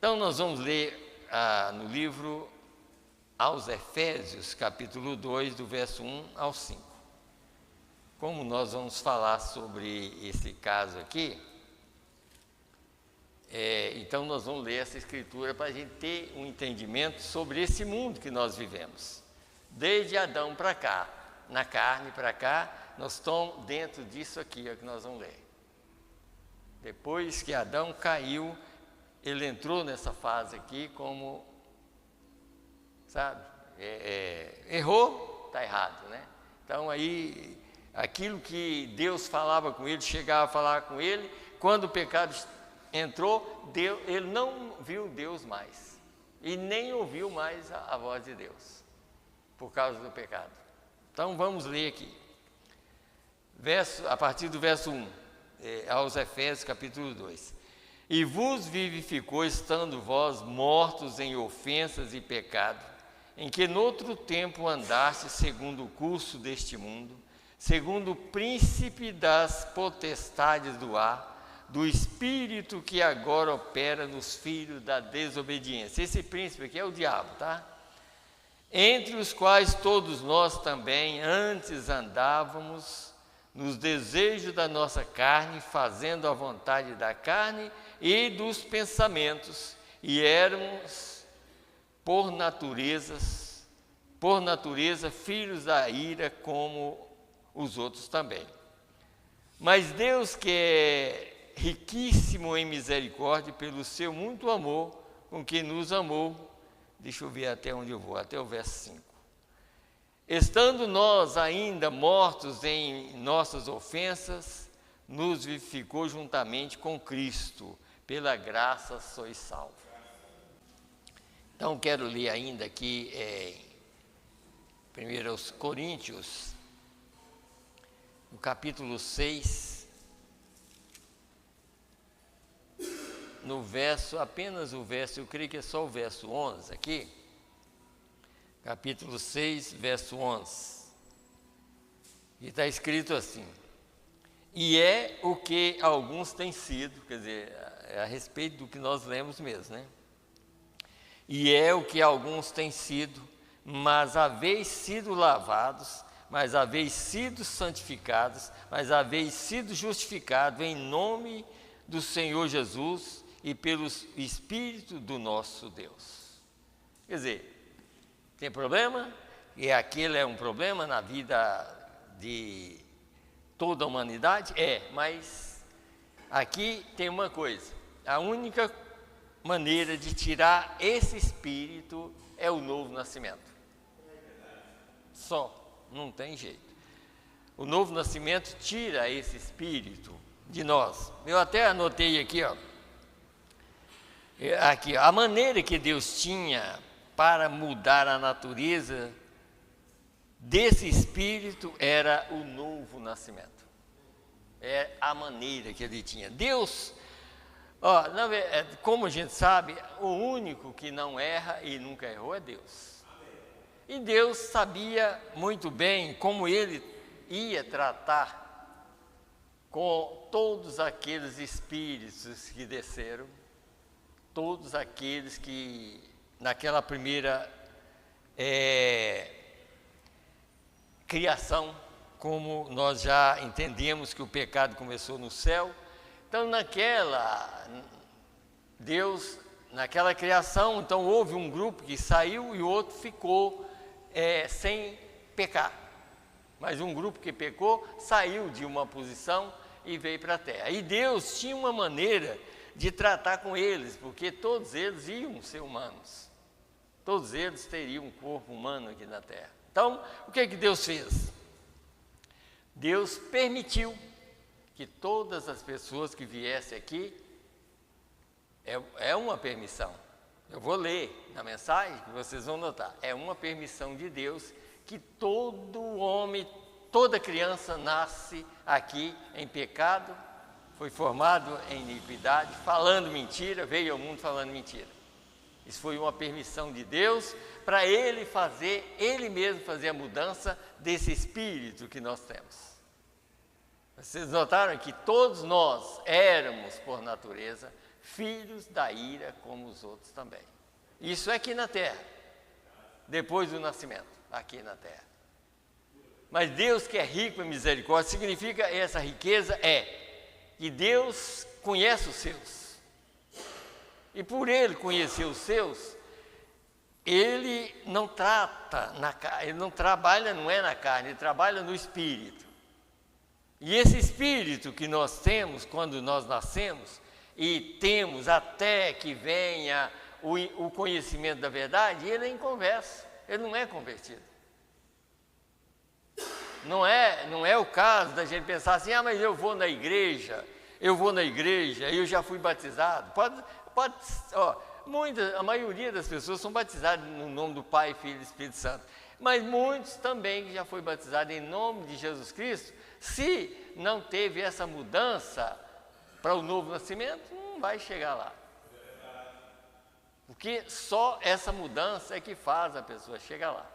Então nós vamos ler no livro aos Efésios, capítulo 2, do verso 1 ao 5. Como nós vamos falar sobre esse caso aqui, então nós vamos ler essa escritura para a gente ter um entendimento sobre esse mundo que nós vivemos. Desde Adão para cá, na carne para cá, nós estamos dentro disso aqui que nós vamos ler. Depois que Adão caiu, ele entrou nessa fase aqui como, sabe, errou, está errado, né? Então aí, aquilo que Deus falava com ele, chegava a falar com ele, quando o pecado entrou, ele não viu Deus mais, e nem ouviu mais a voz de Deus, por causa do pecado. Então vamos ler aqui, a partir do verso 1, aos Efésios capítulo 2. E vos vivificou, estando vós mortos em ofensas e pecado, em que noutro tempo andaste segundo o curso deste mundo, segundo o príncipe das potestades do ar, do espírito que agora opera nos filhos da desobediência. Esse príncipe aqui é o diabo, tá? Entre os quais todos nós também antes andávamos nos desejos da nossa carne, fazendo a vontade da carne e dos pensamentos, e éramos por natureza filhos da ira, como os outros também. Mas Deus, que é riquíssimo em misericórdia, pelo seu muito amor com que nos amou, deixa eu ver até onde eu vou, até o verso 5. Estando nós ainda mortos em nossas ofensas, nos vivificou juntamente com Cristo, pela graça sois salvos. Então quero ler ainda aqui 1 Coríntios, no capítulo 6, no verso, apenas o verso, eu creio que é só o verso 11 aqui, capítulo 6, verso 11, e está escrito assim: e é o que alguns têm sido, quer dizer, é a respeito do que nós lemos mesmo, né? E é o que alguns têm sido, mas haveis sido lavados, mas haveis sido santificados, mas haveis sido justificados em nome do Senhor Jesus e pelo Espírito do nosso Deus. Quer dizer, tem problema? E aquele é um problema na vida de toda a humanidade? Mas aqui tem uma coisa: a única maneira de tirar esse espírito é o novo nascimento. Só, não tem jeito. O novo nascimento tira esse espírito de nós. Eu até anotei aqui, a maneira que Deus tinha para mudar a natureza desse espírito era o novo nascimento. É a maneira que ele tinha. Deus, como a gente sabe, o único que não erra e nunca errou é Deus. E Deus sabia muito bem como ele ia tratar com todos aqueles espíritos que desceram, todos aqueles que naquela primeira criação, como nós já entendemos que o pecado começou no céu. Então naquela criação, então houve um grupo que saiu e o outro ficou sem pecar. Mas um grupo que pecou saiu de uma posição e veio para a terra. E Deus tinha uma maneira de tratar com eles, porque todos eles iam ser humanos. Todos eles teriam um corpo humano aqui na terra. Então, o que Deus fez? Deus permitiu que todas as pessoas que viessem aqui, é uma permissão. Eu vou ler na mensagem que vocês vão notar. É uma permissão de Deus que todo homem, toda criança nasce aqui em pecado, foi formado em iniquidade, falando mentira, veio ao mundo falando mentira. Isso foi uma permissão de Deus para Ele mesmo fazer a mudança desse espírito que nós temos. Vocês notaram que todos nós éramos, por natureza, filhos da ira como os outros também. Isso é aqui na terra, depois do nascimento, aqui na terra. Mas Deus que é rico em misericórdia, significa essa riqueza que Deus conhece os seus. E por Ele conhecer os seus, Ele não trata na carne, Ele não trabalha, não é na carne, Ele trabalha no Espírito. E esse Espírito que nós temos quando nós nascemos, e temos até que venha o conhecimento da verdade, ele é inconverso, ele não é convertido. Não é o caso da gente pensar assim, mas eu vou na igreja, eu já fui batizado. A maioria das pessoas são batizadas no nome do Pai, Filho e Espírito Santo. Mas muitos também que já foi batizado em nome de Jesus Cristo, se não teve essa mudança para o novo nascimento, não vai chegar lá. Porque só essa mudança é que faz a pessoa chegar lá.